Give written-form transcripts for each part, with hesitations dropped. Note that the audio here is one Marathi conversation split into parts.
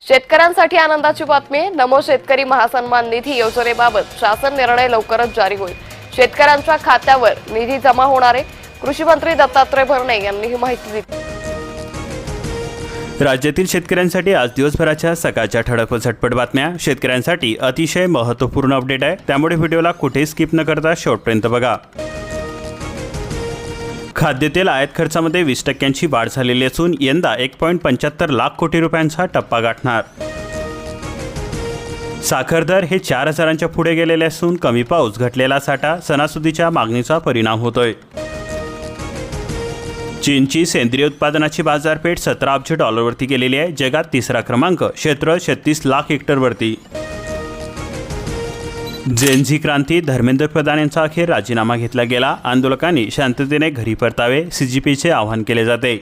शेतकऱ्यांसाठी आनंदाची बातमी. नमो शेतकरी महासन्मान निधी योजनेबाबत शासन निर्णय लवकरच जारी होईल. शेतकऱ्यांच्या खात्यावर निधी जमा होणार आहे. कृषी मंत्री दत्तात्रय भरणे यांनी ही माहिती दिली. राज्यातील शेतकऱ्यांसाठी आज दिवसभराच्या सकाळच्या ठळक व झटपट बातम्या. शेतकऱ्यांसाठी अतिशय महत्त्वपूर्ण अपडेट आहे, त्यामुळे व्हिडिओला कुठेही स्किप न करता शेवटपर्यंत बघा. खाद्यतेल आयात खर्चामध्ये 20% वाढ झालेली असून यंदा 1.75 लाख कोटी रुपयांचा टप्पा गाठणार. साखर दर हे 4000च्या पुढे गेलेले असून कमी पाऊस, घटलेला साठा, सणासुदीच्या मागणीचा परिणाम होतोय. चीनची सेंद्रिय उत्पादनाची बाजारपेठ 17 अब्ज डॉलरवरती गेलेली आहे. जगात तिसरा क्रमांक, क्षेत्र 36 लाख हेक्टरवरती. जेनझी क्रांती, धर्मेंद्र प्रधान यांचा अखेर राजीनामा घेतला गेला. आंदोलकांनी शांततेने घरी परतावे, सीजीपीचे आवाहन केले जाते.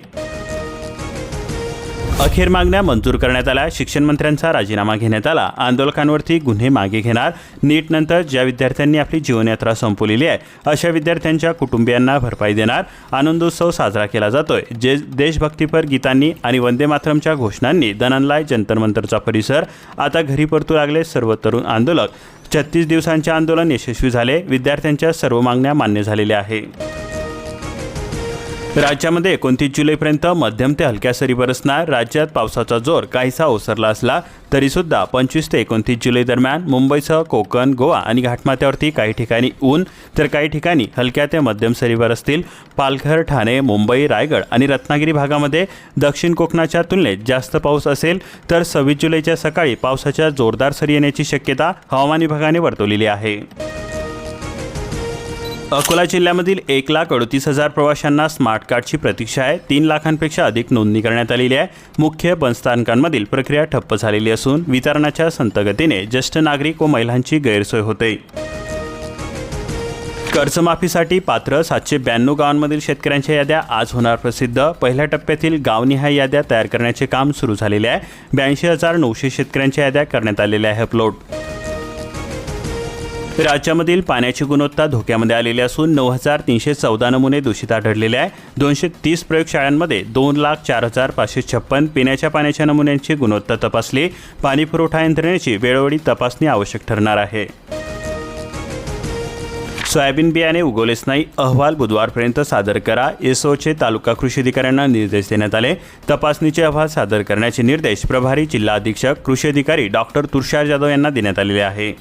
अखेर मागण्या मंजूर करण्यात आल्या. शिक्षण मंत्र्यांचा राजीनामा घेण्यात आला. आंदोलकांवरती गुन्हे मागे घेणार. नीट नंतर ज्या विद्यार्थ्यांनी आपली जीवनयात्रा संपवलेली आहे अशा विद्यार्थ्यांच्या कुटुंबियांना भरपाई देणार. आनंदोत्सव साजरा केला जातोय. जे देशभक्तीपर गीतांनी आणि वंदे मातरमच्या घोषणांनी दणनलाय जंतर मंतरचा परिसर. आता घरी परतू लागले सर्व तरुण आंदोलक. 36 दिवसांचे आंदोलन यशस्वी झाले. विद्यार्थ्यांच्या सर्व मागण्या मान्य झालेल्या आहे. राज्यामध्ये 29 जुलैपर्यंत मध्यम ते हलक्या सरी बरसणार. राज्यात पावसाचा जोर काहीसा ओसरला असला तरीसुद्धा 25 ते 29 जुलै दरम्यान मुंबईसह कोकण, गोवा आणि घाटमाथ्यावरती काही ठिकाणी ऊन तर काही ठिकाणी हलक्या ते मध्यम सरी बरसतील. पालघर, ठाणे, मुंबई, रायगड आणि रत्नागिरी भागामध्ये दक्षिण कोकणाच्या तुलनेत जास्त पाऊस असेल तर 26 जुलैच्या सकाळी पावसाच्या जोरदार सरी येण्याची शक्यता हवामान विभागाने वर्तवलेली आहे. अकोला जिल्ह्यामधील 1,38,000 प्रवाशांना स्मार्ट कार्डची प्रतीक्षा आहे. 3 लाखांपेक्षा अधिक नोंदणी करण्यात आलेली आहे. मुख्य बसस्थानकांमधील प्रक्रिया ठप्प झालेली असून वितरणाच्या संतगतीने ज्येष्ठ नागरिक व महिलांची गैरसोय होते. कर्जमाफीसाठी पात्र 792 गावांमधील शेतकऱ्यांच्या याद्या आज होणार प्रसिद्ध. पहिल्या टप्प्यातील गावनिहाय याद्या तयार करण्याचे काम सुरू झालेले आहे. 82,900 शेतकऱ्यांच्या याद्या करण्यात आलेल्या आहे अपलोड. राज्यामधील पाण्याची गुणवत्ता धोक्यामध्ये आलेली असून 9,314 नमुने दूषित आढळलेले आहे. 230 प्रयोगशाळांमध्ये 2,04,556 पिण्याच्या पाण्याच्या नमुन्यांची गुणवत्ता तपासली. पाणी पुरवठा यंत्रणेची वेळोवेळी तपासणी आवश्यक ठरणार आहे. सोयाबीन बियाणे उगवलेच नाही, अहवाल बुधवारपर्यंत सादर करा. एसओचे तालुका कृषी अधिकाऱ्यांना निर्देश देण्यात आले. तपासणीचे अहवाल सादर करण्याचे निर्देश प्रभारी जिल्हा अधीक्षक कृषी अधिकारी डॉक्टर तुषार जाधव यांना देण्यात आलेले आहे.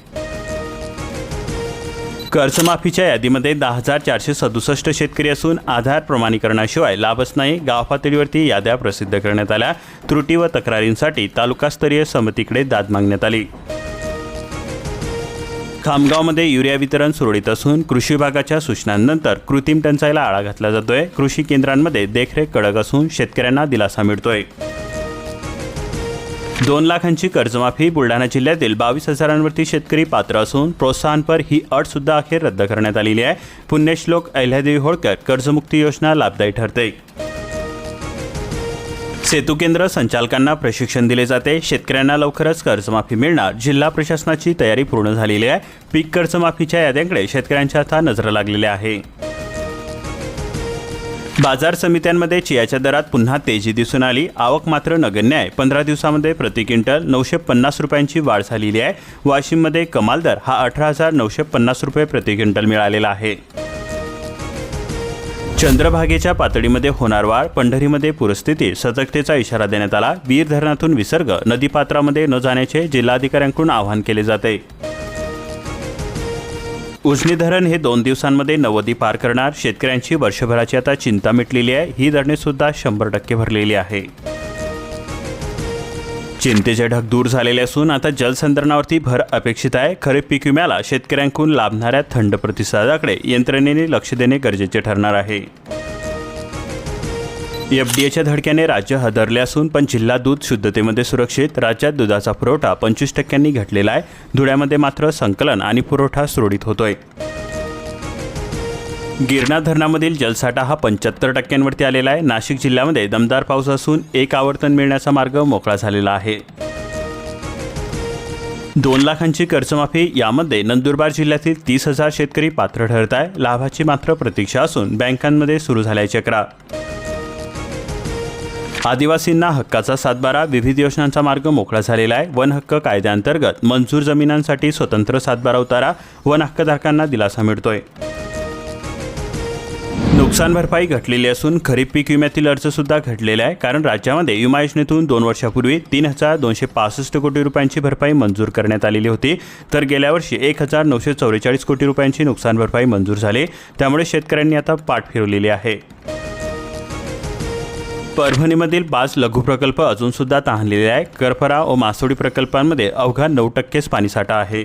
कर्जमाफीच्या यादीमध्ये 10,467 शेतकरी असून आधार प्रमाणीकरणाशिवाय लाभच नाही. गाव पातळीवरती याद्या प्रसिद्ध करण्यात आल्या. त्रुटी व तक्रारींसाठी तालुकास्तरीय समितीकडे दाद मागण्यात आली. खामगावमध्ये युरिया वितरण सुरळीत असून कृषी विभागाच्या सूचनांनंतर कृत्रिम टंचाईला आळा घातला जातोय. कृषी केंद्रांमध्ये देखरेख कडक असून शेतकऱ्यांना दिलासा मिळतोय. 2 लाखांची कर्जमाफी. बुलढाणा जिल्ह्यातील 22,000वरती शेतकरी पात्र असून प्रोत्साहनपर ही अट सुद्धा अखेर रद्द करण्यात आलेली आहे. पुण्यश्लोक अहिल्यादेवी होळकर कर्जमुक्ती योजना लाभदायी ठरते. सेतू केंद्र संचालकांना प्रशिक्षण दिले जाते. शेतकऱ्यांना लवकरच कर्जमाफी मिळणार. जिल्हा प्रशासनाची तयारी पूर्ण झालेली आहे. पीक कर्जमाफीच्या याद्यांकडे शेतकऱ्यांच्या आता नजर लागलेल्या आहे. बाजार समित्यांमध्ये चियाच्या दरात पुन्हा तेजी दिसून आली. आवक मात्र नगण्य आहे. 15 दिवसामध्ये प्रति क्विंटल 950 रुपयांची वाढ झालेली आहे. वाशिममध्ये कमाल दर हा 18,950 रुपये प्रति क्विंटल मिळालेला आहे. चंद्रभागेच्या पातळीमध्ये होणार वाढ. पंढरीमध्ये पूरस्थिती, सतर्कतेचा इशारा देण्यात आला. वीर धरणातून विसर्ग नदीपात्रामध्ये न जाण्याचे जिल्हाधिकाऱ्यांकडून आवाहन केले जाते. उजनी धरण हे 2 दिवसांमध्ये 90 पार करणार. शेतकऱ्यांची वर्षभराची आता चिंता मिटलेली आहे. ही धरणे सुद्धा 100% भरलेली आहे. चिंतेचे ढग दूर झालेले असून आता जलसंधारणावरती भर अपेक्षित आहे. खरीप पीक विम्याला शेतकऱ्यांकडून लाभणाऱ्या थंड प्रतिसादाकडे यंत्रणेने लक्ष देणे गरजेचे ठरणार आहे. एफडीएच्या धडक्याने राज्य हादरले असून पण जिल्हा दूध शुद्धतेमध्ये सुरक्षित. राज्यात दुधाचा पुरवठा 25% घटलेला आहे. धुळ्यामध्ये मात्र संकलन आणि पुरवठा सुरळीत होतोय. गिरणा धरणामधील जलसाठा हा 75%वरती आलेला आहे. नाशिक जिल्ह्यामध्ये दमदार पाऊस असून एक आवर्तन मिळण्याचा मार्ग मोकळा झालेला आहे. 2 लाखांची कर्जमाफी. यामध्ये नंदुरबार जिल्ह्यातील 30,000 शेतकरी पात्र ठरत आहे. लाभाची मात्र प्रतीक्षा असून बँकांमध्ये सुरू झाल्या चक्रा. आदिवासींना हक्काचा सातबारा, विविध योजनांचा मार्ग मोकळा झालेला आहे. वन हक्क कायद्याअंतर्गत मंजूर जमिनांसाठी स्वतंत्र सातबारा उतारा, वन हक्कधारकांना दिलासा मिळतोय. नुकसान भरपाई घटलेली असून खरीप पीक विम्यातील अर्ज सुद्धा घटलेला आहे. कारण राज्यामध्ये विमा योजनेतून 2 वर्षापूर्वी 3,265 कोटी रुपयांची भरपाई मंजूर करण्यात आलेली होती, तर गेल्या वर्षी 1,944 कोटी रुपयांची नुकसान भरपाई मंजूर झाली. त्यामुळे शेतकऱ्यांनी आता पाठ फिरवलेली आहे. परभणीमधील बाज लघु प्रकल्प अजून सुद्धा तहानलेले आहे. करफरा व मासोडी प्रकल्पांमध्ये अवघा 9% पाणीसाठा आहे.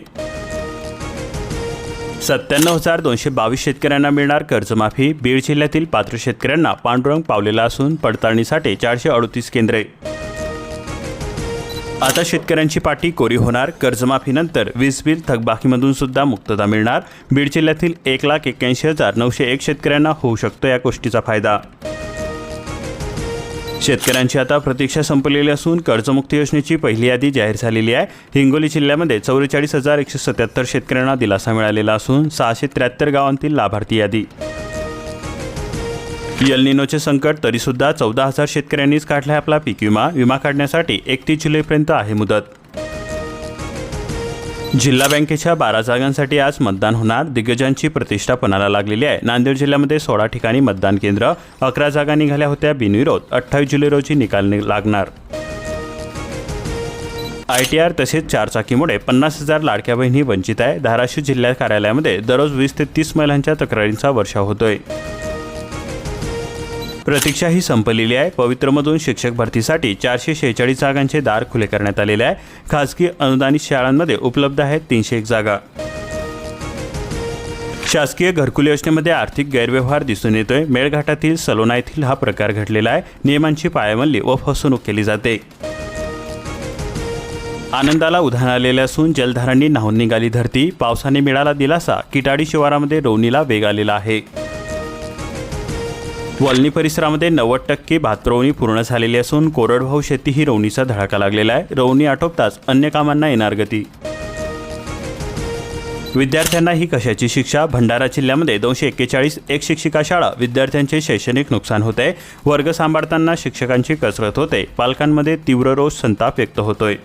97,222 शेतकऱ्यांना मिळणार कर्जमाफी. बीड जिल्ह्यातील पात्र शेतकऱ्यांना पांडुरंग पावलेला असून पडताळणीसाठी 438 केंद्रे. आता शेतकऱ्यांची पाटी कोरी होणार. कर्जमाफीनंतर वीज बिल थकबाकीमधून सुद्धा मुक्तता मिळणार. बीड जिल्ह्यातील 1,81,901 शेतकऱ्यांना होऊ शकतो या गोष्टीचा फायदा. शेतकऱ्यांची आता प्रतीक्षा संपलेली असून कर्जमुक्ती योजनेची पहिली यादी जाहीर झालेली आहे. हिंगोली जिल्ह्यामध्ये 44,177 शेतकऱ्यांना दिलासा मिळालेला असून 673 गावांतील लाभार्थी यादी. एल निनोचे संकट तरीसुद्धा 14,000 शेतकऱ्यांनीच काढला आपला पीक विमा. विमा काढण्यासाठी 31 जुलैपर्यंत आहे मुदत. जिल्हा बँकेच्या 12 जागांसाठी आज मतदान होणार. दिग्गजांची प्रतिष्ठा पणाला लागलेली आहे. नांदेड जिल्ह्यामध्ये 16 ठिकाणी मतदान केंद्र. 11 जागा निघाल्या होत्या बिनविरोध. 28 जुलै रोजी निकाल लागणार. ITR तसेच 4 चाकीमुळे 50,000 लाडक्या बहिणी वंचित आहे. धाराशिव जिल्हा कार्यालयामध्ये दररोज 20 ते 30 महिलांच्या तक्रारींचा वर्षाव होतोय. प्रतीक्षा ही संपलेली आहे. पवित्रमधून शिक्षक भरतीसाठी 446 जागांचे दार खुले करण्यात आलेले आहे. खासगी अनुदानित शाळांमध्ये उपलब्ध आहेत 301 जागा. शासकीय घरकुल योजनेमध्ये आर्थिक गैरव्यवहार दिसून येतोय. मेळघाटातील सलोना येथील हा प्रकार घडलेला आहे. नियमांची पायमल्ली व फसवणूक केली जाते. आनंदाला उधाण आलेले असून जलधारांनी न्हाऊन निघाली धरती. पावसाने मिळाला दिलासा. किटाडी शिवारामध्ये रोवणीला वेग आलेला आहे. वलनी परिसरामध्ये 90% भातरवणी पूर्ण झालेली असून कोरडवाहू शेती ही रोवणीचा धडाका लागलेला आहे. रोवणी आटोपताच अन्य कामांना येणार गती. विद्यार्थ्यांना ही कशाची शिक्षा. भंडारा जिल्ह्यामध्ये 241 एक शिक्षिका शाळा. विद्यार्थ्यांचे शैक्षणिक नुकसान होते. वर्ग सांभाळताना शिक्षकांची कसरत होते. पालकांमध्ये तीव्र रोष संताप व्यक्त होतोय.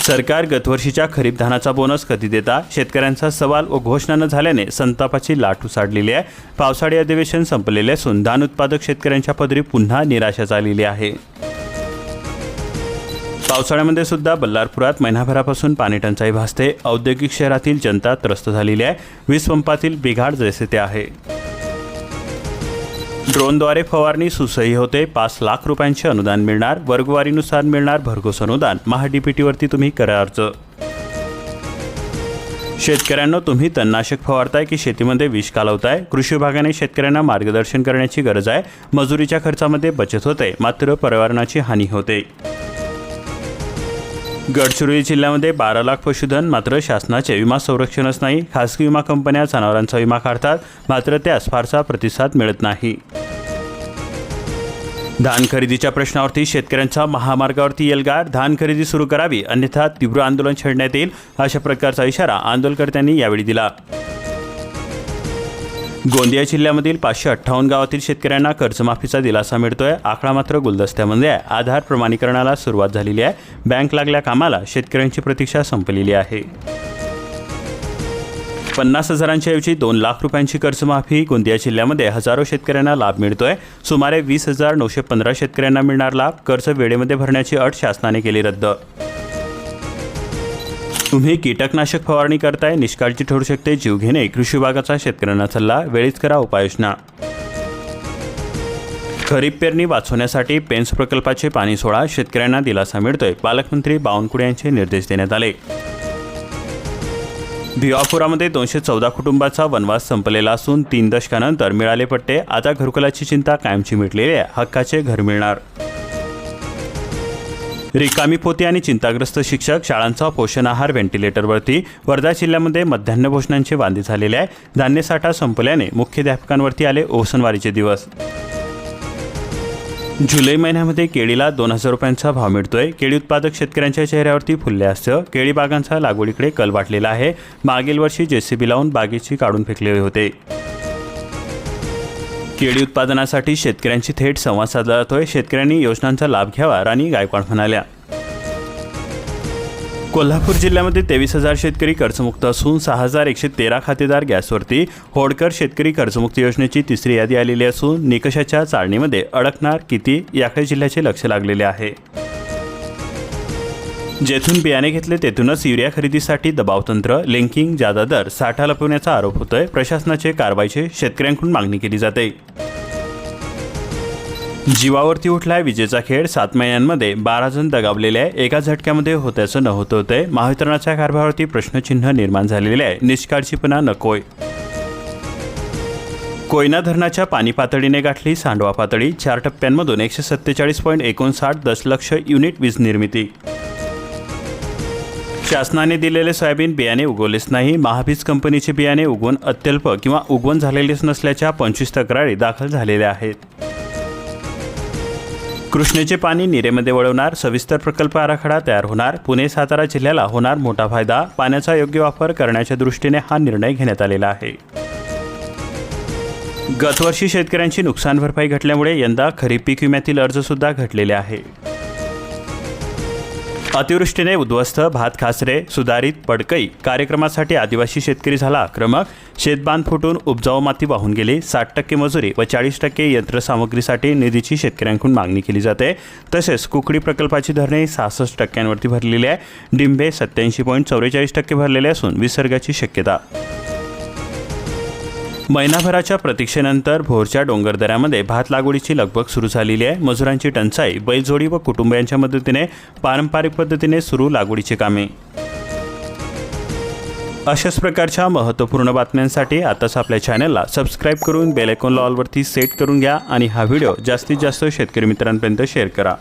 सरकार गतवर्षीच्या खरीप धानाचा बोनस कधी देता. शेतकऱ्यांचा सवाल व घोषणा न झाल्याने संतापाची लाट उसळलेली आहे. पावसाळी अधिवेशन संपलेले असून धान उत्पादक शेतकऱ्यांच्या पदरी पुन्हा निराशा झालेली आहे. पावसाळ्यामध्ये सुद्धा बल्लारपुरात महिनाभरापासून पाणी टंचाई भासते. औद्योगिक शहरातील जनता त्रस्त झालेली आहे. वीज पंपातील बिघाड जैसे ते आहे. ड्रोनद्वारे फवारणी सुसह्य होते. 5 लाख रुपयांचे अनुदान मिळणार. वर्गवारीनुसार मिळणार भरघोस अनुदान. महाडीपीटीवरती तुम्ही करा अर्ज. शेतकऱ्यांना तुम्ही तणनाशक फवारताय की शेतीमध्ये विष कालवताय. कृषी विभागाने शेतकऱ्यांना मार्गदर्शन करण्याची गरज आहे. मजुरीच्या खर्चामध्ये बचत होते, मात्र पर्यावरणाची हानी होते. गडचिरोली जिल्ह्यामध्ये 12 लाख पशुधन. मात्र शासनाचे विमा संरक्षणच नाही. खासगी विमा कंपन्या जनावरांचा विमा काढतात, मात्र त्यास फारसा प्रतिसाद मिळत नाही. धान खरेदीच्या प्रश्नावरती शेतकऱ्यांचा महामार्गावरती एल्गार. धान खरेदी सुरू करावी, अन्यथा तीव्र आंदोलन छेडण्यात येईल, अशा प्रकारचा इशारा आंदोलनकर्त्यांनी यावेळी दिला. गोंदिया जिल्ह्यामधील 558 गावातील शेतकऱ्यांना कर्जमाफीचा दिलासा मिळतोय. आकडा मात्र गुलदस्त्यामध्ये आहे. आधार प्रमाणीकरणाला सुरुवात झालेली आहे. बँक लागल्या कामाला शेतकऱ्यांची प्रतीक्षा संपलेली आहे. 50,000च्या ऐवजी 2 लाख रुपयांची कर्जमाफी. गोंदिया जिल्ह्यामध्ये हजारो शेतकऱ्यांना लाभ मिळतोय. सुमारे 20,915 शेतकऱ्यांना मिळणार लाभ. कर्ज वेळेमध्ये भरण्याची अट शासनाने केली रद्द. तुम्ही कीटकनाशक फवारणी करताय, निष्काळजी ठरू शकते जीव घेणे. कृषी विभागाचा शेतकऱ्यांना सल्ला. वेळीच करा उपाययोजना. खरीप पेरणी वाचवण्यासाठी पेन्स प्रकल्पाचे पाणी सोडा. शेतकऱ्यांना दिलासा मिळतोय. पालकमंत्री बावनकुळे यांचे निर्देश देण्यात आले. भिवापुरामध्ये 214 कुटुंबाचा वनवास संपलेला असून 3 दशकानंतर मिळाले पट्टे. आता घरकुलाची चिंता कायमची मिटलेली आहे. हक्काचे घर मिळणार. रिकामी पोती आणि चिंताग्रस्त शिक्षक. शाळांचा पोषण आहार व्हेंटिलेटरवरती. वर्धा जिल्ह्यामध्ये मध्यान्ह भोजनांचे वांदे झालेले आहे. धान्यसाठा संपल्याने मुख्याध्यापकांवरती आले ओसनवारीचे दिवस. जुलै महिन्यामध्ये केळीला 2,000 रुपयांचा भाव मिळतोय. केळी उत्पादक शेतकऱ्यांच्या चेहऱ्यावरती फुलले हास्य. केळी बागांचा लागवडीकडे कल वाटलेला आहे. मागील वर्षी JCB लावून बागेची काढून फेकले होते. केळी उत्पादनासाठी शेतकऱ्यांशी थेट संवाद साधला जातोय. शेतकऱ्यांनी योजनांचा लाभ घ्यावा, राणी गायकवाड म्हणाल्या. कोल्हापूर जिल्ह्यामध्ये 23,000 शेतकरी कर्जमुक्त असून 6,113 खातेदार गॅसवरती. होडकर शेतकरी कर्जमुक्ती योजनेची तिसरी यादी आलेली असून निकषाच्या चाळणीमध्ये अडकणार किती याकडे जिल्ह्याचे लक्ष लागलेले आहे. जेथून बियाणे घेतले तेथूनच युरिया खरेदीसाठी दबावतंत्र, लिंकिंग, जादा दर, साठा लपवण्याचा आरोप होतोय. प्रशासनाचे कारवाईची शेतकऱ्यांकडून मागणी केली जाते. जीवावरती उठलाय विजेचा खेळ. 7 महिन्यांमध्ये 12 जण दगावलेले आहे. एका झटक्यामध्ये होत्याचं न होतंय. महावितरणाच्या कारभारावरती प्रश्नचिन्ह निर्माण झालेले आहे. निष्काळजीपणा नकोय. कोयना धरणाच्या पाणी पातळीने गाठली सांडवा पातळी. 4 टप्प्यांमधून 147.59 दशलक्ष युनिट वीज निर्मिती. शासनाने दिलेले सोयाबीन बियाणे उगवलेच नाही. महाबीज कंपनीचे बियाणे उगवून अत्यल्प किंवा उगवण झालेलेच नसल्याच्या 25 तक्रारी दाखल झालेल्या आहेत. कृष्णेचे पाणी निरेमध्ये वळवणार. सविस्तर प्रकल्प आराखडा तयार होणार. पुणे सातारा जिल्ह्याला होणार मोठा फायदा. पाण्याचा योग्य वापर करण्याच्या दृष्टीने हा निर्णय घेण्यात आलेला आहे. गतवर्षी शेतकऱ्यांची नुकसान भरपाई घटल्यामुळे यंदा खरीप पीक विम्यातील अर्जसुद्धा घटलेले आहे. अतिवृष्टीने उद्ध्वस्त भात खासरे. सुधारित पडकई कार्यक्रमासाठी आदिवासी शेतकरी झाला आक्रमक. शेतबांध फुटून उपजाऊ माती वाहून गेली. 60% मजुरी व 40% यंत्रसामुग्रीसाठी निधीची शेतकऱ्यांकडून मागणी केली जाते. तसेच कुकडी प्रकल्पाची धरणे 66% भरलेली आहे. डिंबे 87.44% भरलेले असून विसर्गाची शक्यता. महिनाभराच्या प्रतीक्षेनंतर भोरच्या डोंगरदऱ्यामध्ये भात लागवडीची लगबग सुरू झालेली आहे. मजुरांची टंचाई, बैलजोडी व कुटुंबियांच्या मदतीने पारंपरिक पद्धतीने सुरू लागवडीची कामे. अशाच प्रकारच्या महत्त्वपूर्ण बातम्यांसाठी आताच आपल्या चॅनलला सबस्क्राईब करून बेल आयकॉनला ऑलवरती सेट करून घ्या आणि हा व्हिडिओ जास्तीत जास्त शेतकरी मित्रांपर्यंत शेअर करा.